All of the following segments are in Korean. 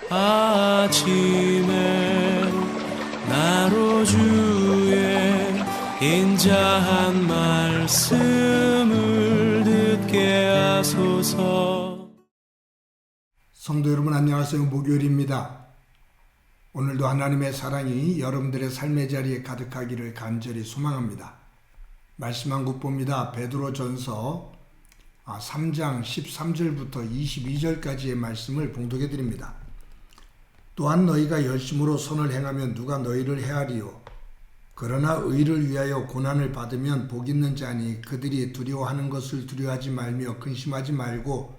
아침에 나로 주의 인자한 말씀을 듣게 하소서. 성도 여러분 안녕하세요. 목요일입니다. 오늘도 하나님의 사랑이 여러분들의 삶의 자리에 가득하기를 간절히 소망합니다. 말씀 한 국 봅니다. 베드로전서 3장 13절부터 22절까지의 말씀을 봉독해 드립니다. 또한 너희가 열심으로 선을 행하면 누가 너희를 해하리요. 그러나 의를 위하여 고난을 받으면 복 있는 자니 그들이 두려워하는 것을 두려워하지 말며 근심하지 말고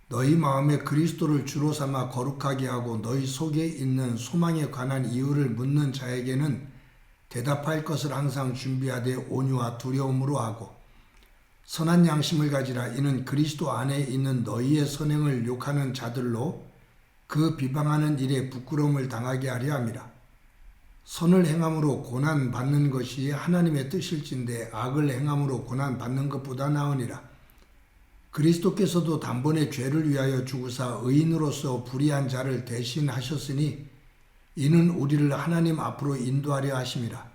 너희 마음에 그리스도를 주로 삼아 거룩하게 하고 너희 속에 있는 소망에 관한 이유를 묻는 자에게는 대답할 것을 항상 준비하되 온유와 두려움으로 하고 선한 양심을 가지라. 이는 그리스도 안에 있는 너희의 선행을 욕하는 자들로 그 비방하는 일에 부끄러움을 당하게 하려 함이라. 선을 행함으로 고난 받는 것이 하나님의 뜻일진데 악을 행함으로 고난 받는 것보다 나으니라. 그리스도께서도 단번에 죄를 위하여 죽으사 의인으로서 불의한 자를 대신하셨으니 이는 우리를 하나님 앞으로 인도하려 하심이라.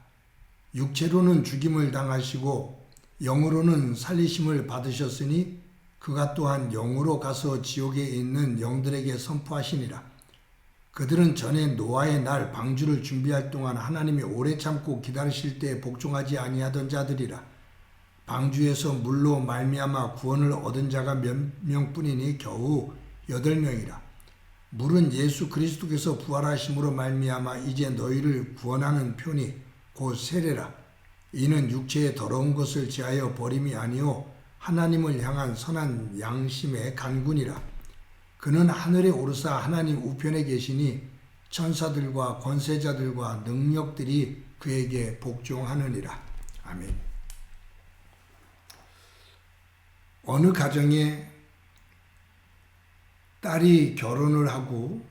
육체로는 죽임을 당하시고 영으로는 살리심을 받으셨으니 그가 또한 영으로 가서 지옥에 있는 영들에게 선포하시니라. 그들은 전에 노아의 날 방주를 준비할 동안 하나님이 오래 참고 기다리실 때에 복종하지 아니하던 자들이라. 방주에서 물로 말미암아 구원을 얻은 자가 몇 명뿐이니 겨우 8명이라. 물은 예수 그리스도께서 부활하심으로 말미암아 이제 너희를 구원하는 표니 곧 세례라. 이는 육체의 더러운 것을 제하여 버림이 아니요 하나님을 향한 선한 양심의 간군이라. 그는 하늘에 오르사 하나님 우편에 계시니 천사들과 권세자들과 능력들이 그에게 복종하느니라. 아멘. 어느 가정에 딸이 결혼을 하고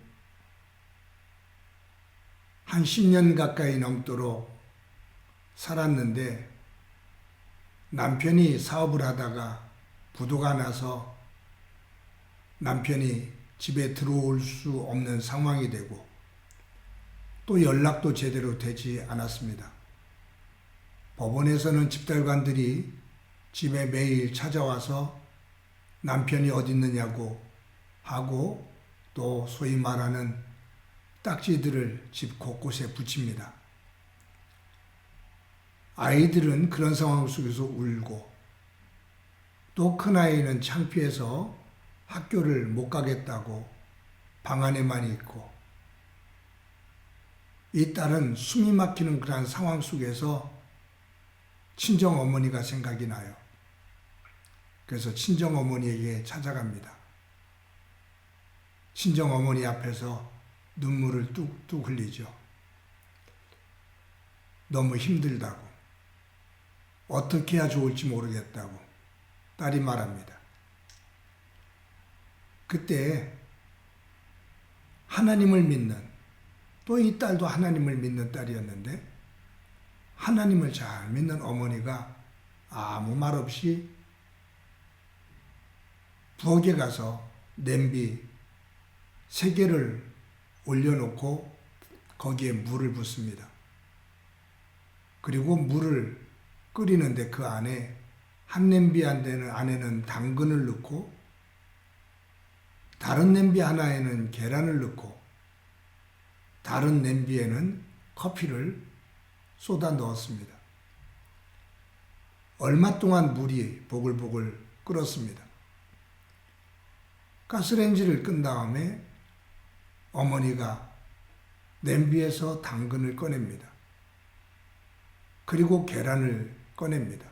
한 10년 가까이 넘도록 살았는데 남편이 사업을 하다가 부도가 나서 남편이 집에 들어올 수 없는 상황이 되고 또 연락도 제대로 되지 않았습니다. 법원에서는 집달관들이 집에 매일 찾아와서 남편이 어디 있느냐고 하고 또 소위 말하는 딱지들을 집 곳곳에 붙입니다. 아이들은 그런 상황 속에서 울고 또 큰아이는 창피해서 학교를 못 가겠다고 방 안에만 있고 이 딸은 숨이 막히는 그런 상황 속에서 친정어머니가 생각이 나요. 그래서 친정어머니에게 찾아갑니다. 친정어머니 앞에서 눈물을 뚝뚝 흘리죠. 너무 힘들다고. 어떻게 해야 좋을지 모르겠다고 딸이 말합니다. 그때 하나님을 믿는, 또 이 딸도 하나님을 믿는 딸이었는데 하나님을 잘 믿는 어머니가 아무 말 없이 부엌에 가서 냄비 3개를 올려놓고 거기에 물을 붓습니다. 그리고 물을 끓이는데 그 안에 한 냄비 안에는 당근을 넣고 다른 냄비 하나에는 계란을 넣고 다른 냄비에는 커피를 쏟아 넣었습니다. 얼마 동안 물이 보글보글 끓었습니다. 가스레인지를 끈 다음에 어머니가 냄비에서 당근을 꺼냅니다. 그리고 계란을 꺼냅니다.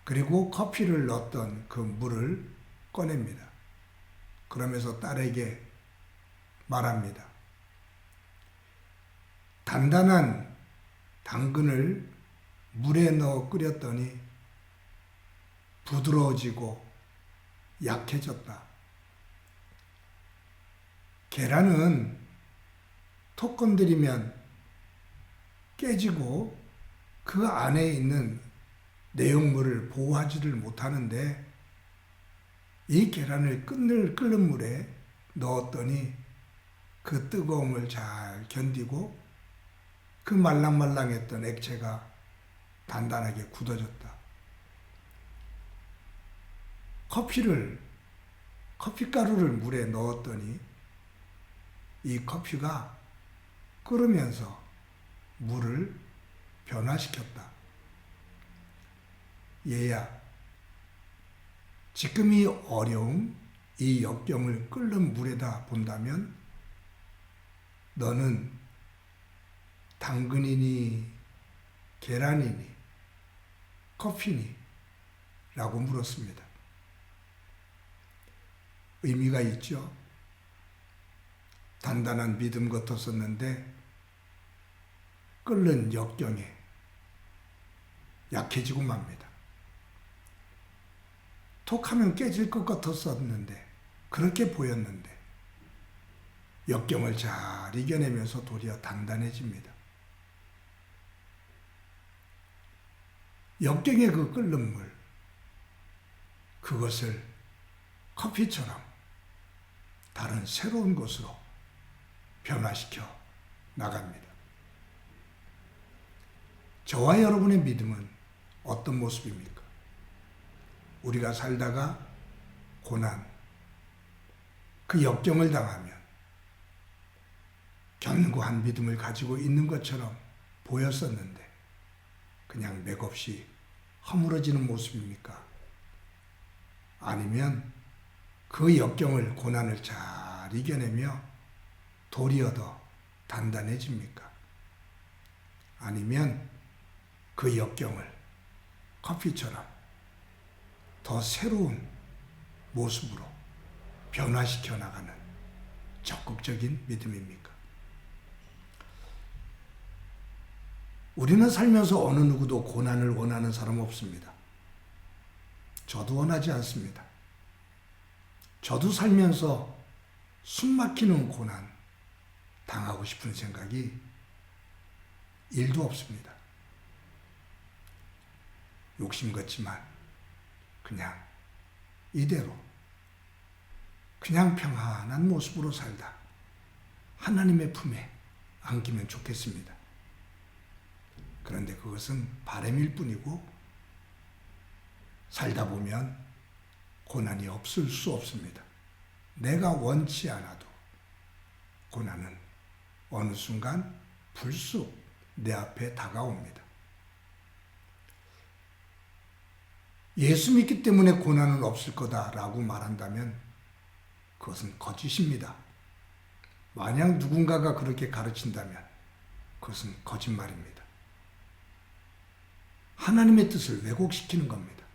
그리고 커피를 넣었던 그 물을 꺼냅니다. 그러면서 딸에게 말합니다. 단단한 당근을 물에 넣어 끓였더니 부드러워지고 약해졌다. 계란은 톡 건드리면 깨지고 그 안에 있는 내용물을 보호하지를 못하는데 이 계란을 끓는 물에 넣었더니 그 뜨거움을 잘 견디고 그 말랑말랑했던 액체가 단단하게 굳어졌다. 커피가루를 물에 넣었더니 이 커피가 끓으면서 물을 변화시켰다. 얘야, 지금 이 어려움, 이 역경을 끓는 물에다 본다면 너는 당근이니 계란이니 커피니? 라고 물었습니다. 의미가 있죠. 단단한 믿음 같았었는데 끓는 역경에 약해지고 맙니다. 톡하면 깨질 것 같았었는데, 그렇게 보였는데 역경을 잘 이겨내면서 도리어 단단해집니다. 역경의 그 끓는 물, 그것을 커피처럼 다른 새로운 것으로 변화시켜 나갑니다. 저와 여러분의 믿음은 어떤 모습입니까? 우리가 살다가 고난, 그 역경을 당하면 견고한 믿음을 가지고 있는 것처럼 보였었는데 그냥 맥없이 허물어지는 모습입니까? 아니면 그 역경을, 고난을 잘 이겨내며 도리어 더 단단해집니까? 아니면 그 역경을 커피처럼 더 새로운 모습으로 변화시켜 나가는 적극적인 믿음입니까? 우리는 살면서 어느 누구도 고난을 원하는 사람 없습니다. 저도 원하지 않습니다. 저도 살면서 숨막히는 고난 당하고 싶은 생각이 1도 없습니다. 욕심 같지만 그냥 이대로 그냥 평안한 모습으로 살다 하나님의 품에 안기면 좋겠습니다. 그런데 그것은 바람일 뿐이고 살다 보면 고난이 없을 수 없습니다. 내가 원치 않아도 고난은 어느 순간 불쑥 내 앞에 다가옵니다. 예수 믿기 때문에 고난은 없을 거다라고 말한다면 그것은 거짓입니다. 만약 누군가가 그렇게 가르친다면 그것은 거짓말입니다. 하나님의 뜻을 왜곡시키는 겁니다.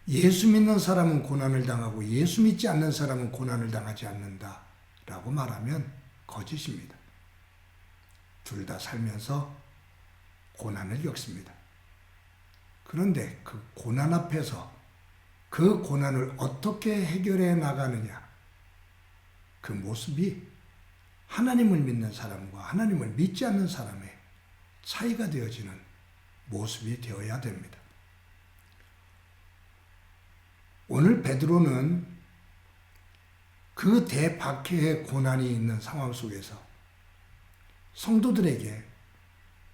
예수 믿는 사람은 고난을 당하고 예수 믿지 않는 사람은 고난을 당하지 않는다라고 말하면 거짓입니다. 둘 다 살면서 고난을 겪습니다. 그런데 그 고난 앞에서 그 고난을 어떻게 해결해 나가느냐, 그 모습이 하나님을 믿는 사람과 하나님을 믿지 않는 사람의 차이가 되어지는 모습이 되어야 됩니다. 오늘 베드로는 그 대박해의 고난이 있는 상황 속에서 성도들에게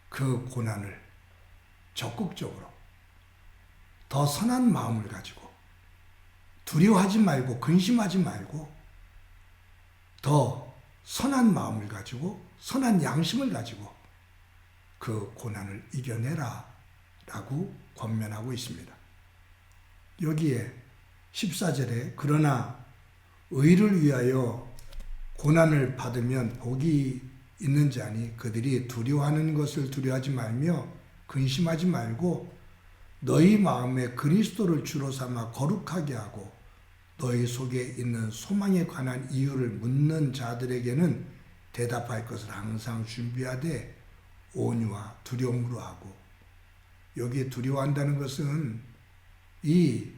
그 고난을 적극적으로 더 선한 마음을 가지고 두려워하지 말고 근심하지 말고 더 선한 마음을 가지고 선한 양심을 가지고 그 고난을 이겨내라 라고 권면하고 있습니다. 여기에 14절에 그러나 의를 위하여 고난을 받으면 복이 있는 자니 그들이 두려워하는 것을 두려워하지 말며 근심하지 말고 너희 마음에 그리스도를 주로 삼아 거룩하게 하고 너희 속에 있는 소망에 관한 이유를 묻는 자들에게는 대답할 것을 항상 준비하되 온유와 두려움으로 하고, 여기에 두려워한다는 것은 이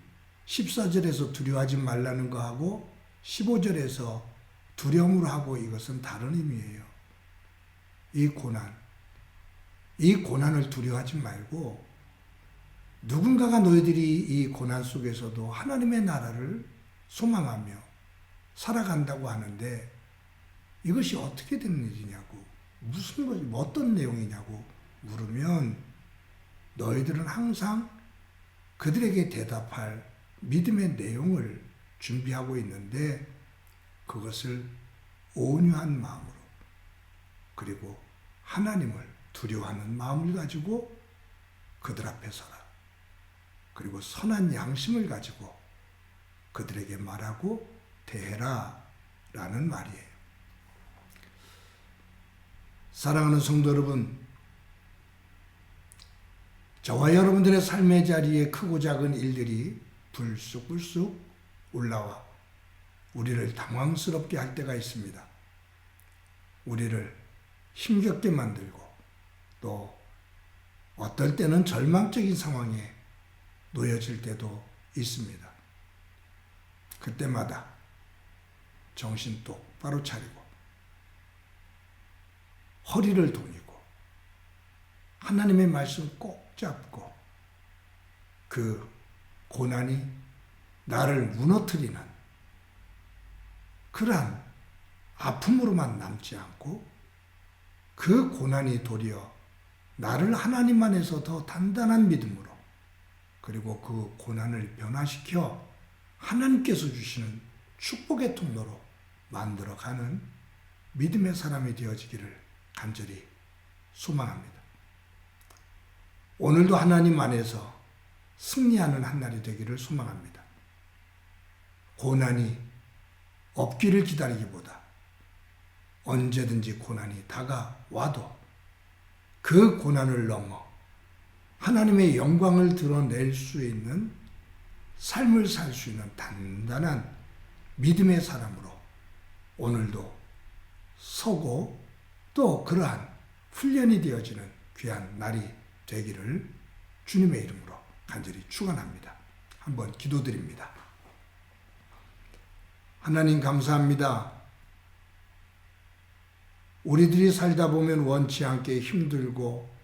14절에서 두려워하지 말라는 거하고 15절에서 두려움으로 하고 이것은 다른 의미예요. 이 고난을 두려워하지 말고 누군가가 너희들이 이 고난 속에서도 하나님의 나라를 소망하며 살아간다고 하는데 이것이 어떻게 된 일이냐고, 무슨 거지, 어떤 내용이냐고 물으면 너희들은 항상 그들에게 대답할 믿음의 내용을 준비하고 있는데 그것을 온유한 마음으로 그리고 하나님을 두려워하는 마음을 가지고 그들 앞에 서라. 그리고 선한 양심을 가지고 그들에게 말하고 대해라 라는 말이에요. 사랑하는 성도 여러분, 저와 여러분들의 삶의 자리에 크고 작은 일들이 불쑥불쑥 올라와 우리를 당황스럽게 할 때가 있습니다. 우리를 힘겹게 만들고 또 어떨 때는 절망적인 상황에 놓여질 때도 있습니다. 그때마다 정신 똑바로 차리고 허리를 동이고 하나님의 말씀 꼭 잡고 그 고난이 나를 무너뜨리는 그러한 아픔으로만 남지 않고 그 고난이 도리어 나를 하나님 안에서 더 단단한 믿음으로 그리고 그 고난을 변화시켜 하나님께서 주시는 축복의 통로로 만들어가는 믿음의 사람이 되어지기를 간절히 소망합니다. 오늘도 하나님 안에서 승리하는 한 날이 되기를 소망합니다. 고난이 없기를 기다리기보다 언제든지 고난이 다가와도 그 고난을 넘어 하나님의 영광을 드러낼 수 있는 삶을 살 수 있는 단단한 믿음의 사람으로 오늘도 서고 또 그러한 훈련이 되어지는 귀한 날이 되기를 주님의 이름으로 간절히 축원합니다. 한번 기도드립니다. 하나님 감사합니다. 우리들이 살다 보면 원치 않게 힘들고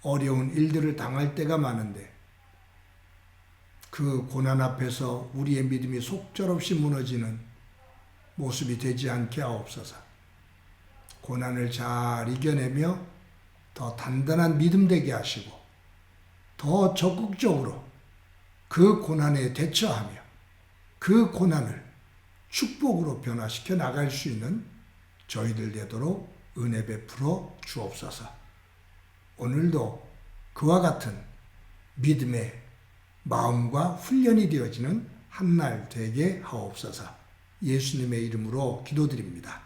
어려운 일들을 당할 때가 많은데 그 고난 앞에서 우리의 믿음이 속절없이 무너지는 모습이 되지 않게 하옵소서. 고난을 잘 이겨내며 더 단단한 믿음 되게 하시고 더 적극적으로 그 고난에 대처하며 그 고난을 축복으로 변화시켜 나갈 수 있는 저희들 되도록 은혜 베풀어 주옵소서. 오늘도 그와 같은 믿음의 마음과 훈련이 되어지는 한 날 되게 하옵소서. 예수님의 이름으로 기도드립니다.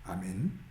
아멘.